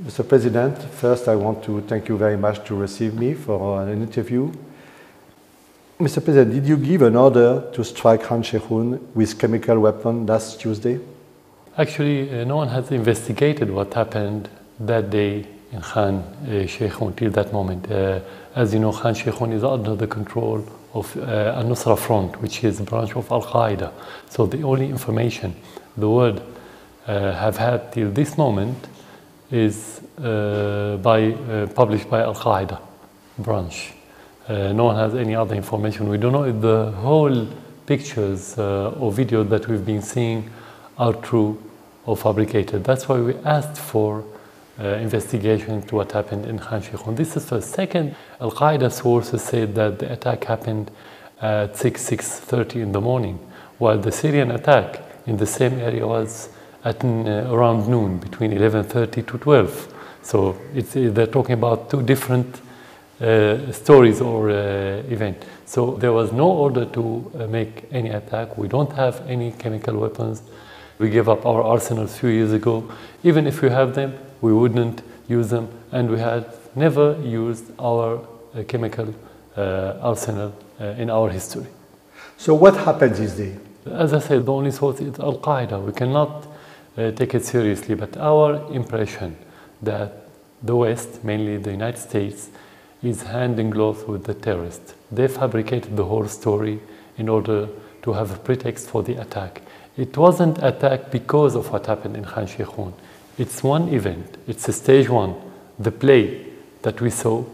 Mr. President, first I want to thank you very much to receive me for an interview. Mr. President, did you give an order to strike Khan Sheikhun with chemical weapon last Tuesday? Actually, no one has investigated what happened that day in Khan Sheikhun till that moment. As you know, Khan Sheikhun is under the control of Al-Nusra Front, which is a branch of Al-Qaeda. So the only information the world have had till this moment is published by Al-Qaeda branch. No one has any other information. We don't know if the whole pictures or videos that we've been seeing are true or fabricated. That's why we asked for investigation to what happened in Khan Sheikhun. This is first. Second, Al-Qaeda sources said that the attack happened at 6:30 in the morning, while the Syrian attack in the same area was at around noon, between 11:30 to 12. So they're talking about two different stories or events. So there was no order to make any attack. We don't have any chemical weapons. We gave up our arsenals a few years ago. Even if we have them, we wouldn't use them, and we had never used our chemical arsenal in our history. So what happened this day? As I said, the only source is Al-Qaeda. We cannot take it seriously, but our impression that the West, mainly the United States, is hand in glove with the terrorists. They fabricated the whole story in order to have a pretext for the attack. It wasn't attack because of what happened in Khan Sheikhun. It's one event. It's a stage one, the play that we saw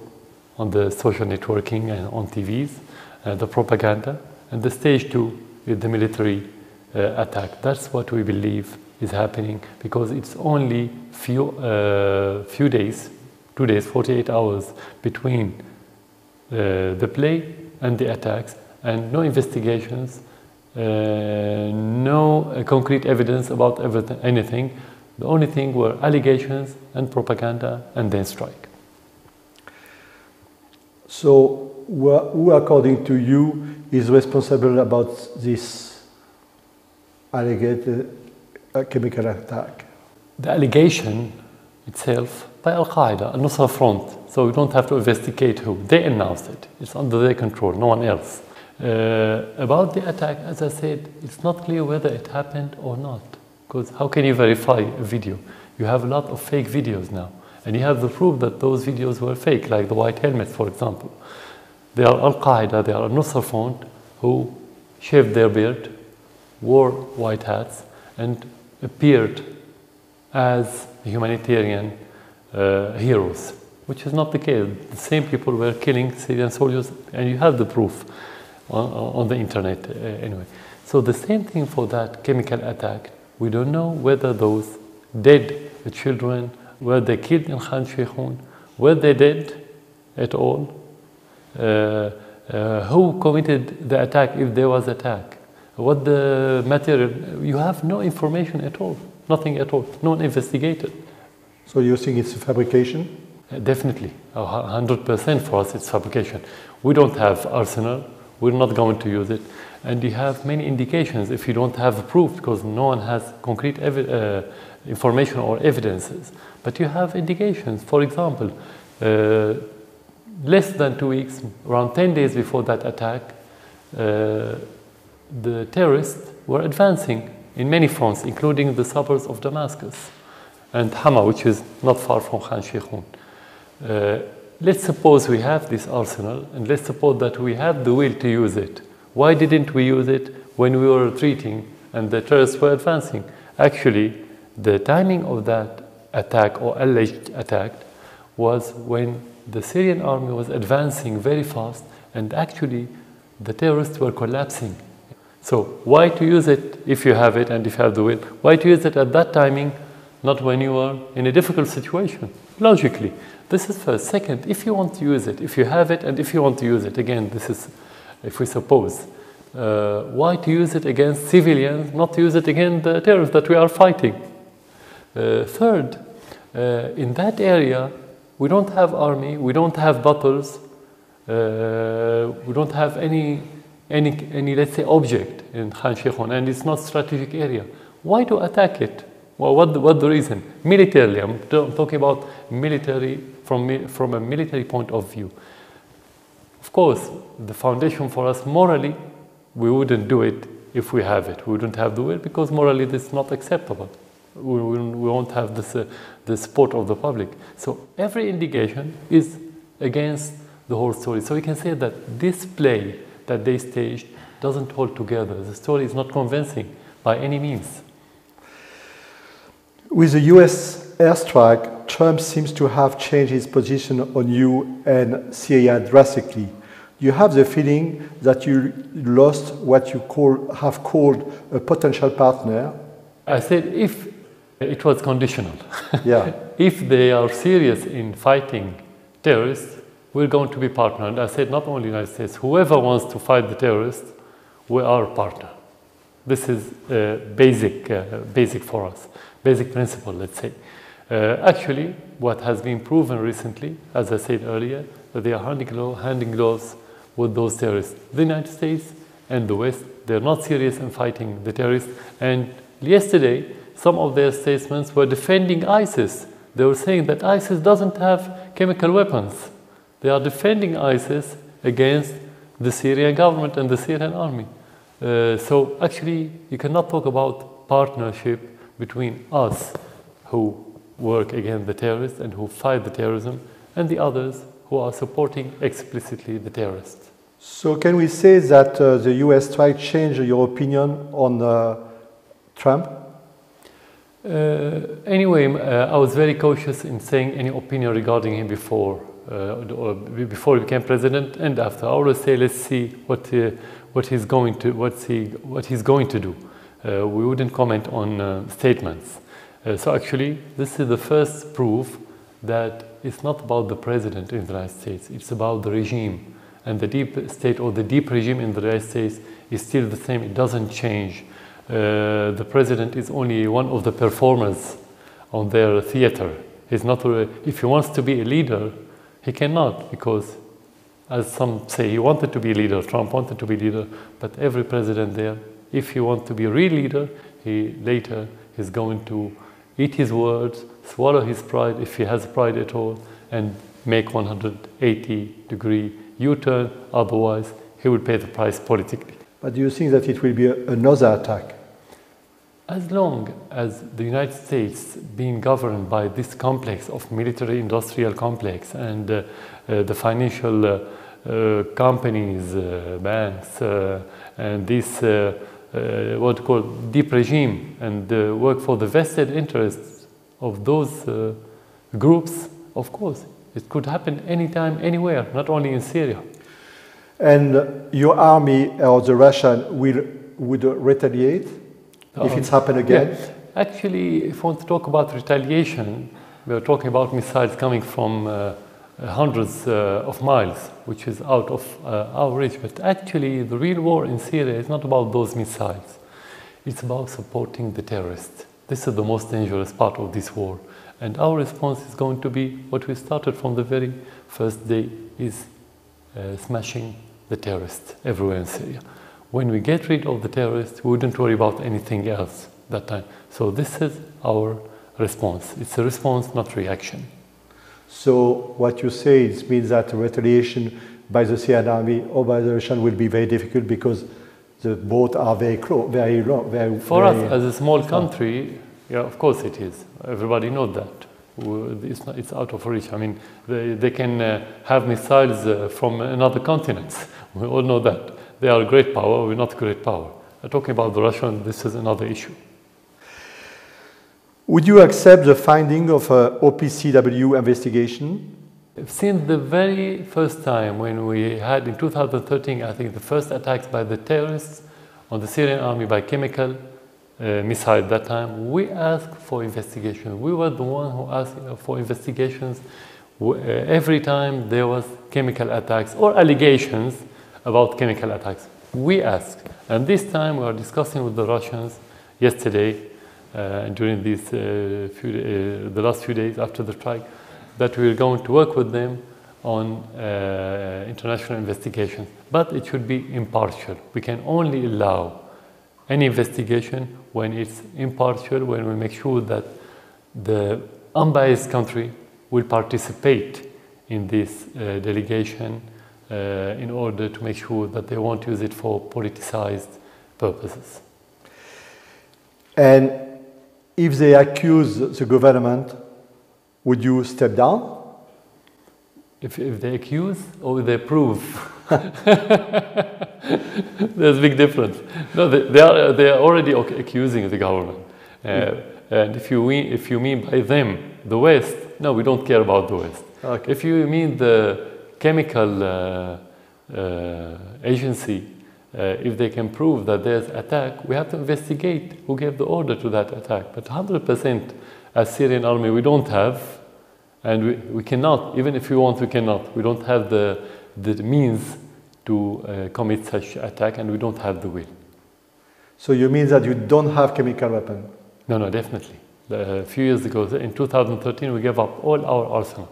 on the social networking and on TVs, the propaganda, and the stage two is the military attack. That's what we believe is happening, because it's only few days, 2 days, 48 hours between the play and the attacks, and no investigations, no concrete evidence about anything. The only thing were allegations and propaganda, and then strike. So who, according to you, is responsible about this alleged chemical attack? The allegation itself by Al-Qaeda, Al-Nusra Front, so we don't have to investigate who. They announced it. It's under their control, no one else. About the attack, as I said, it's not clear whether it happened or not, because how can you verify a video? You have a lot of fake videos now, and you have the proof that those videos were fake, like the white helmets, for example. They are Al-Qaeda, they are Al-Nusra Front, who shaved their beard, wore white hats, and appeared as humanitarian heroes, which is not the case. The same people were killing Syrian soldiers, and you have the proof on the internet anyway. So the same thing for that chemical attack. We don't know whether those dead children, were they killed in Khan Sheikhun, were they dead at all, who committed the attack if there was attack, what the material. You have no information at all, nothing at all, no one investigated. So you think it's a fabrication? Definitely, 100% for us it's fabrication. We don't have arsenal, we're not going to use it, and you have many indications if you don't have proof, because no one has concrete information or evidences, but you have indications. For example, less than 2 weeks, around 10 days before that attack, the terrorists were advancing in many fronts, including the suburbs of Damascus and Hama, which is not far from Khan Sheikhun. Let's suppose we have this arsenal, and let's suppose that we have the will to use it. Why didn't we use it when we were retreating and the terrorists were advancing? Actually, the timing of that attack or alleged attack was when the Syrian army was advancing very fast, and actually the terrorists were collapsing. So why to use it if you have it and if you have the will? Why to use it at that timing, not when you are in a difficult situation? Logically, this is first. Second, if you want to use it, if you have it and if you want to use it, again, this is, if we suppose, why to use it against civilians, not to use it against the terrorists that we are fighting? Third, in that area, we don't have army, we don't have battles, we don't have any, let's say, object in Khan Sheikhun, and it's not strategic area. Why to attack it? Well, what the reason? Militarily, I'm talking about military from a military point of view. Of course, the foundation for us morally, we wouldn't do it if we have it. We wouldn't have the will because morally this is not acceptable. We won't have this, the support of the public. So every indication is against the whole story. So we can say that this play that they staged doesn't hold together. The story is not convincing by any means. With the US airstrike, Trump seems to have changed his position on you and Syria drastically. You have the feeling that you lost what you have called a potential partner. I said if it was conditional. Yeah. If they are serious in fighting terrorists, we're going to be partnered. I said not only the United States, whoever wants to fight the terrorists, we are a partner. This is basic for us, basic principle, let's say. Actually, what has been proven recently, as I said earlier, that they are handing gloves with those terrorists. The United States and the West, they're not serious in fighting the terrorists. And yesterday, some of their statements were defending ISIS. They were saying that ISIS doesn't have chemical weapons. They are defending ISIS against the Syrian government and the Syrian army. So actually, you cannot talk about partnership between us who work against the terrorists and who fight the terrorism and the others who are supporting explicitly the terrorists. So can we say that the US strike changed your opinion on Trump? Anyway, I was very cautious in saying any opinion regarding him before he became president and after. I always say, let's see what he's going to do. We wouldn't comment on statements. So actually, this is the first proof that it's not about the president in the United States. It's about the regime, and the deep state or the deep regime in the United States is still the same. It doesn't change. The president is only one of the performers on their theater. He's not. If he wants to be a leader, he cannot, because, as some say, he wanted to be a leader. Trump wanted to be a leader, but every president there, if he wants to be a real leader, he later is going to eat his words, swallow his pride, if he has pride at all, and make 180-degree U-turn. Otherwise, he will pay the price politically. But do you think that it will be another attack? As long as the United States being governed by this complex of military-industrial complex and the financial companies, banks, and this what you call deep regime, and work for the vested interests of those groups, of course, it could happen anytime, anywhere, not only in Syria. And your army or the Russian would retaliate if it's happened again? Yeah. Actually, if we want to talk about retaliation, we're talking about missiles coming from hundreds of miles, which is out of our reach. But actually, the real war in Syria is not about those missiles. It's about supporting the terrorists. This is the most dangerous part of this war. And our response is going to be what we started from the very first day, is smashing the terrorists everywhere in Syria. When we get rid of the terrorists, we wouldn't worry about anything else that time. So this is our response. It's a response, not reaction. So what you say means that retaliation by the Syrian army or by the Russian will be very difficult because the both are very close, very long. For us, as a small country, yeah, of course it is. Everybody knows that. It's out of reach. I mean, they can have missiles from another continent. We all know that. They are a great power, we're not a great power. Talking about the Russians, this is another issue. Would you accept the finding of an OPCW investigation? Since the very first time when we had in 2013, I think the first attacks by the terrorists on the Syrian army by chemical missile that time, we asked for investigation. We were the one who asked for investigations every time there was chemical attacks or allegations about chemical attacks. We asked. And this time we are discussing with the Russians yesterday, during these the last few days after the strike, that we are going to work with them on international investigations. But it should be impartial. We can only allow any investigation when it's impartial, when we make sure that the unbiased country will participate in this delegation in order to make sure that they won't use it for politicized purposes. And if they accuse the government, would you step down? If they accuse or they prove? There's a big difference. No, they are already accusing the government. And if you mean by them the West, no, we don't care about the West. Okay. If you mean the chemical agency, if they can prove that there's attack, we have to investigate who gave the order to that attack. But 100% as Syrian army we don't have, and we cannot, even if we want, we cannot. We don't have the means to commit such attack, and we don't have the will. So you mean that you don't have chemical weapon? No, definitely. A few years ago, in 2013, we gave up all our arsenal.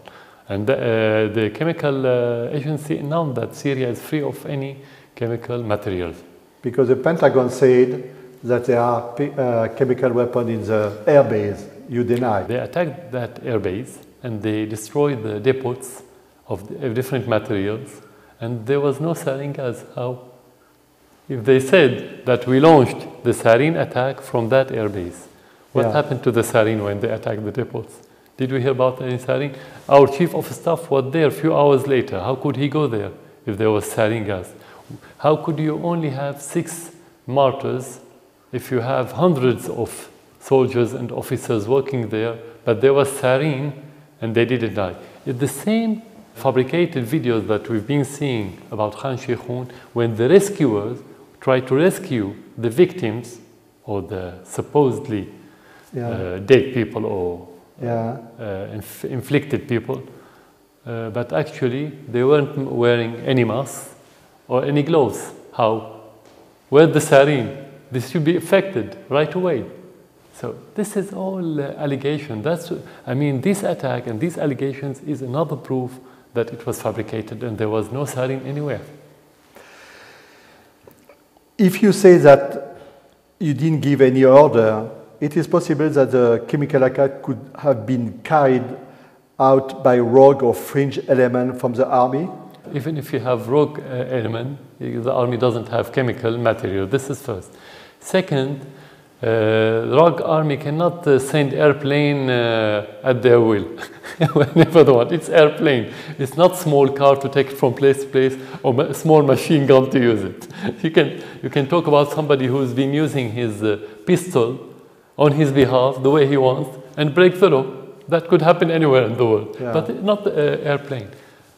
And the chemical agency announced that Syria is free of any chemical materials. Because the Pentagon said that there are chemical weapons in the air base. You deny. They attacked that air base and they destroyed the depots of different materials, and there was no sarin gas. How? If they said that we launched the sarin attack from that air base, what happened to the sarin when they attacked the depots? Did we hear about any sarin? Our chief of staff was there a few hours later. How could he go there if there was sarin gas? How could you only have 6 martyrs if you have hundreds of soldiers and officers working there, but there was sarin and they didn't die? It's the same fabricated videos that we've been seeing about Khan Sheikhun, when the rescuers try to rescue the victims or the supposedly dead people or inflicted people, but actually they weren't wearing any masks or any gloves. How? Where's the sarin? This should be affected right away. So this is all allegation. This attack and these allegations is another proof that it was fabricated and there was no sarin anywhere. If you say that you didn't give any order, it is possible that the chemical attack could have been carried out by rogue or fringe element from the army? Even if you have rogue element, the army doesn't have chemical material. This is first. Second, rogue army cannot send airplane at their will whenever they want. It's airplane. It's not small car to take it from place to place or a small machine gun to use it. You can talk about somebody who's been using his pistol on his behalf the way he wants and break through. That could happen anywhere in the world, but not the airplane.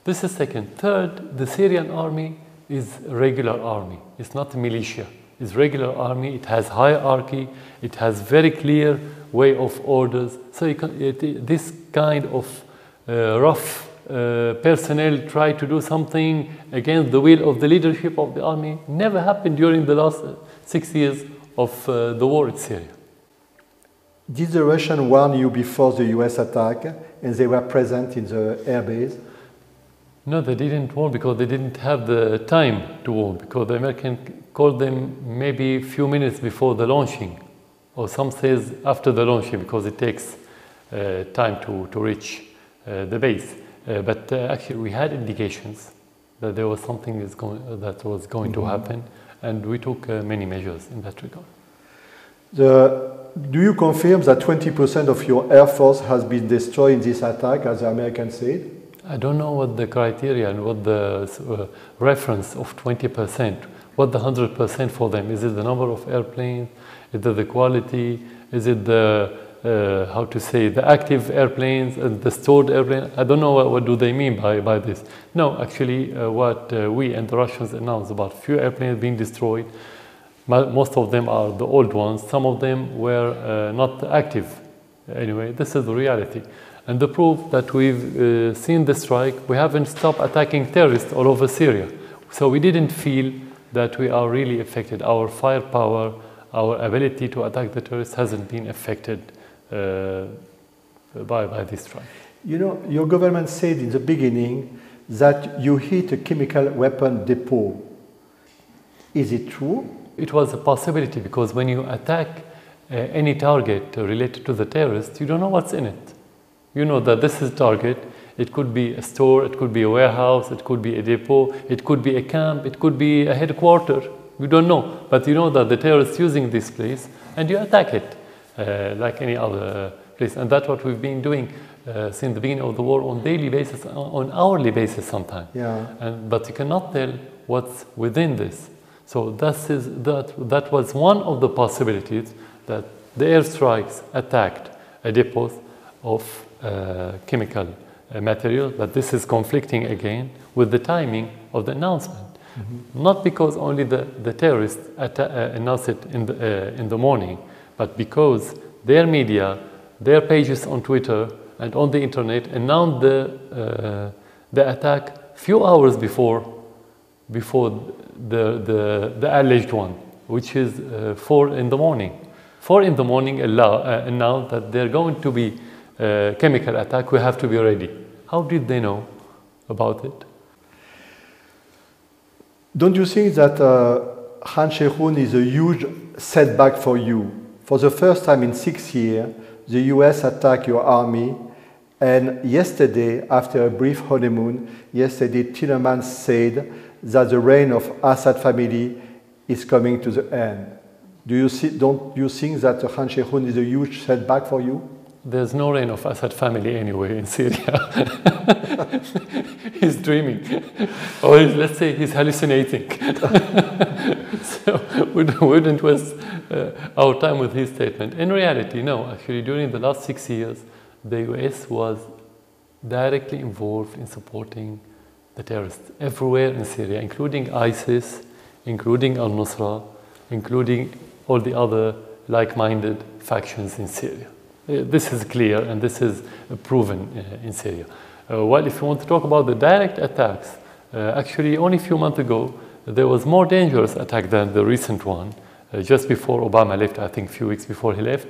This is second. Third, the Syrian army is a regular army. It's not a militia. It's regular army. It has hierarchy. It has very clear way of orders. So this kind of rough personnel try to do something against the will of the leadership of the army never happened during the last 6 years of the war in Syria. Did the Russians warn you before the US attack and they were present in the airbase? No, they didn't warn because they didn't have the time to warn, because the Americans called them maybe a few minutes before the launching, or some says after the launching, because it takes time to reach the base. But actually we had indications that there was something that was going to happen, and we took many measures in that regard. Do you confirm that 20% of your air force has been destroyed in this attack, as the Americans said? I don't know what the criteria and what the reference of 20%, what the 100% for them. Is it the number of airplanes? Is it the quality? Is it the, the active airplanes and the stored airplanes? I don't know what do they mean by this. No, actually what we and the Russians announced about few airplanes being destroyed. Most of them are the old ones. Some of them were not active. Anyway, this is the reality. And the proof that we've seen the strike, we haven't stopped attacking terrorists all over Syria. So we didn't feel that we are really affected. Our firepower, our ability to attack the terrorists hasn't been affected by this strike. You know, your government said in the beginning that you hit a chemical weapon depot. Is it true? It was a possibility because when you attack any target related to the terrorists, you don't know what's in it. You know that this is target. It could be a store, it could be a warehouse, it could be a depot, it could be a camp, it could be a headquarters. You don't know, but you know that the terrorists using this place, and you attack it like any other place. And that's what we've been doing since the beginning of the war on daily basis, on hourly basis sometimes. Yeah. But you cannot tell what's within this. So that was one of the possibilities, that the airstrikes attacked a depot of chemical material, but this is conflicting again with the timing of the announcement. Mm-hmm. Not because only the terrorists announced it in the morning, but because their media, their pages on Twitter and on the internet announced the attack few hours before the alleged one, which is 4 in the morning. 4 in the morning announced that they're going to be chemical attack, we have to be ready. How did they know about it? Don't you think that Sheikhon is a huge setback for you? For the first time in 6 years, the US attacked your army, and yesterday, after a brief honeymoon, Tillerman said that the reign of Assad family is coming to the end. Don't you think that Sheikhon is a huge setback for you? There's no reign of Assad family anyway in Syria. He's dreaming, or let's say he's hallucinating. So we wouldn't waste our time with his statement. In reality, no. Actually, during the last 6 years, the US was directly involved in supporting the terrorists everywhere in Syria, including ISIS, including al-Nusra, including all the other like-minded factions in Syria. This is clear and this is proven in Syria. Well, if you want to talk about the direct attacks, actually only a few months ago, there was more dangerous attack than the recent one. Just before Obama left, I think a few weeks before he left,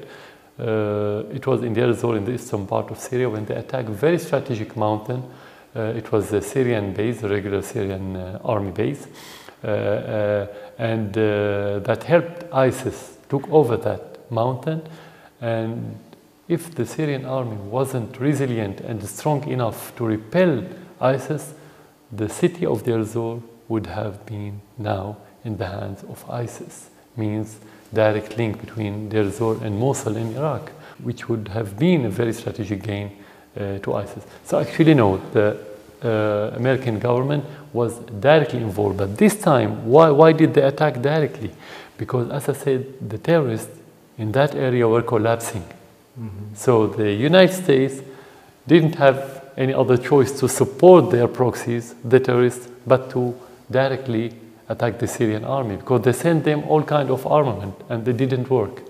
it was in Deir ez-Zor in the eastern part of Syria when they attacked a very strategic mountain. It was a Syrian base, a regular Syrian army base, and that helped ISIS took over that mountain. And if the Syrian army wasn't resilient and strong enough to repel ISIS, the city of Deir ez-Zor would have been now in the hands of ISIS. Means direct link between Deir ez-Zor and Mosul in Iraq, which would have been a very strategic gain to ISIS. So actually no, the American government was directly involved. But this time, why did they attack directly? Because as I said, the terrorists in that area were collapsing. Mm-hmm. So the United States didn't have any other choice to support their proxies, the terrorists, but to directly attack the Syrian army, because they sent them all kinds of armament and they didn't work.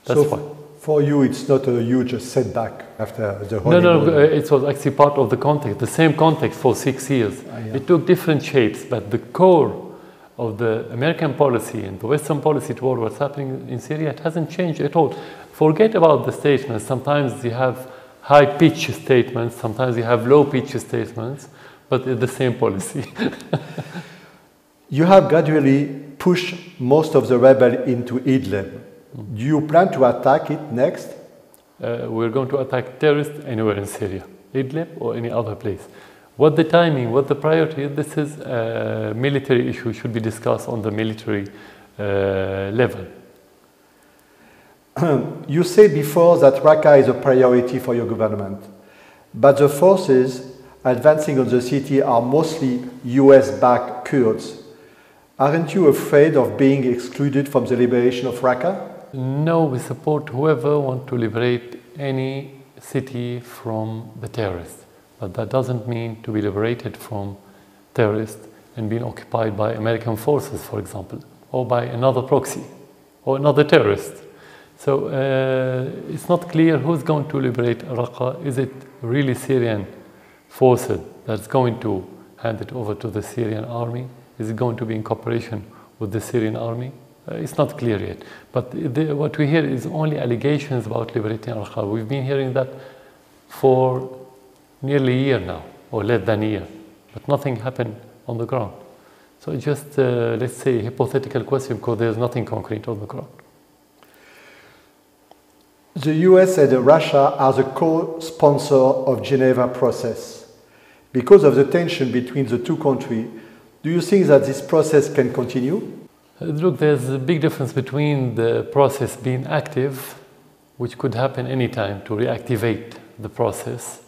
That's why. For you, it's not a huge setback after the honeymoon? No, it was actually part of the context, the same context for 6 years. Yeah. It took different shapes, but the core of the American policy and the Western policy toward what's happening in Syria, it hasn't changed at all. Forget about the statements. Sometimes you have high-pitched statements, sometimes you have low-pitched statements, but it's the same policy. You have gradually pushed most of the rebels into Idlib. Do you plan to attack it next? We're going to attack terrorists anywhere in Syria, Idlib or any other place. What the timing, what the priority, this is a military issue, should be discussed on the military level. You said before that Raqqa is a priority for your government, but the forces advancing on the city are mostly US-backed Kurds. Aren't you afraid of being excluded from the liberation of Raqqa? No, we support whoever wants to liberate any city from the terrorists. But that doesn't mean to be liberated from terrorists and being occupied by American forces, for example, or by another proxy, or another terrorist. So it's not clear who's going to liberate Raqqa. Is it really Syrian forces that's going to hand it over to the Syrian army? Is it going to be in cooperation with the Syrian army? It's not clear yet. But what we hear is only allegations about liberating Raqqa. We've been hearing that for nearly a year now, or less than a year. But nothing happened on the ground. So it's just, let's say, a hypothetical question because there's nothing concrete on the ground. The US and Russia are the co-sponsor of Geneva process. Because of the tension between the two countries, do you think that this process can continue? Look, there's a big difference between the process being active, which could happen anytime to reactivate the process,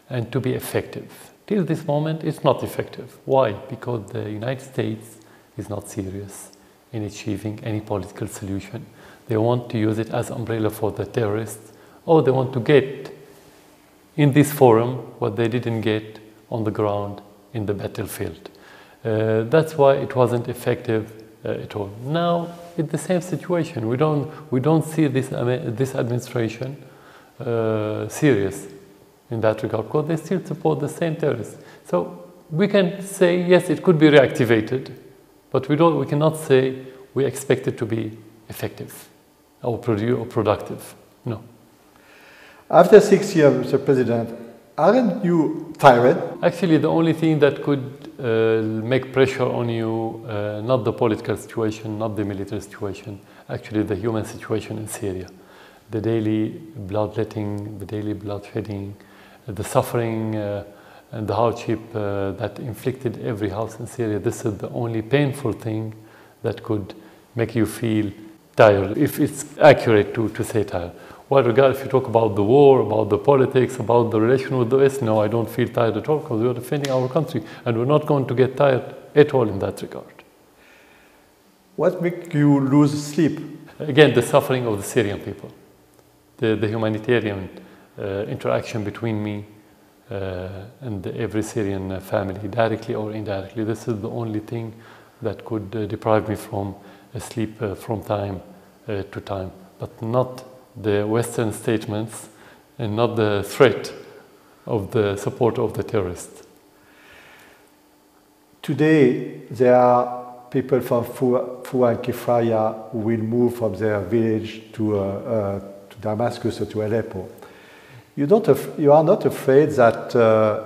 and to be effective. Till this moment, it's not effective. Why? Because the United States is not serious in achieving any political solution. They want to use it as umbrella for the terrorists, or they want to get in this forum what they didn't get on the ground in the battlefield. That's why it wasn't effective at all. Now, it's the same situation. We don't see this administration serious in that regard, because they still support the same terrorists. So we can say, yes, it could be reactivated, but we cannot say we expect it to be effective or productive. No. After 6 years, Mr. President, aren't you tired? Actually, the only thing that could make pressure on you, not the political situation, not the military situation, actually the human situation in Syria. The daily bloodletting, the daily bloodshedding, the suffering and the hardship that inflicted every house in Syria. This is the only painful thing that could make you feel tired, if it's accurate to say tired. Well, regardless, if you talk about the war, about the politics, about the relation with the West, no, I don't feel tired at all, because we are defending our country, and we're not going to get tired at all in that regard. What makes you lose sleep? Again, the suffering of the Syrian people, the humanitarian interaction between me and every Syrian family, directly or indirectly. This is the only thing that could deprive me from sleep from time to time, but not the Western statements and not the threat of the support of the terrorists. Today, there are people from Fua and Kifraya who will move from their village to Damascus or to Aleppo. You are not afraid that,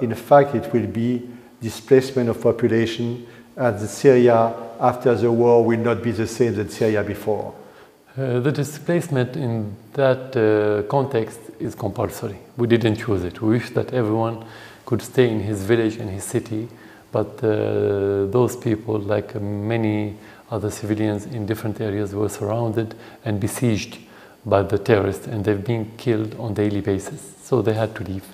in fact, it will be displacement of population and Syria after the war will not be the same as Syria before? The displacement in that context is compulsory. We didn't choose it. We wish that everyone could stay in his village and his city, but those people, like many other civilians in different areas, were surrounded and besieged by the terrorists, and they've been killed on a daily basis. So they had to leave.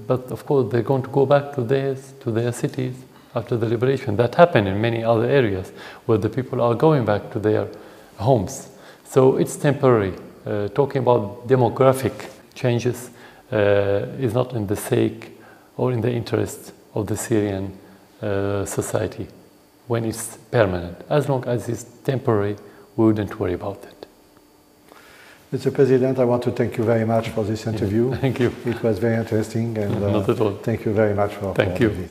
But of course, they're going to go back to their cities after the liberation. That happened in many other areas where the people are going back to their homes. So it's temporary. Talking about demographic changes is not in the sake or in the interest of the Syrian society when it's permanent. As long as it's temporary, we wouldn't worry about it. Mr. President, I want to thank you very much for this interview. Thank you. It was very interesting, and not at all. Thank you very much for Thank you. This.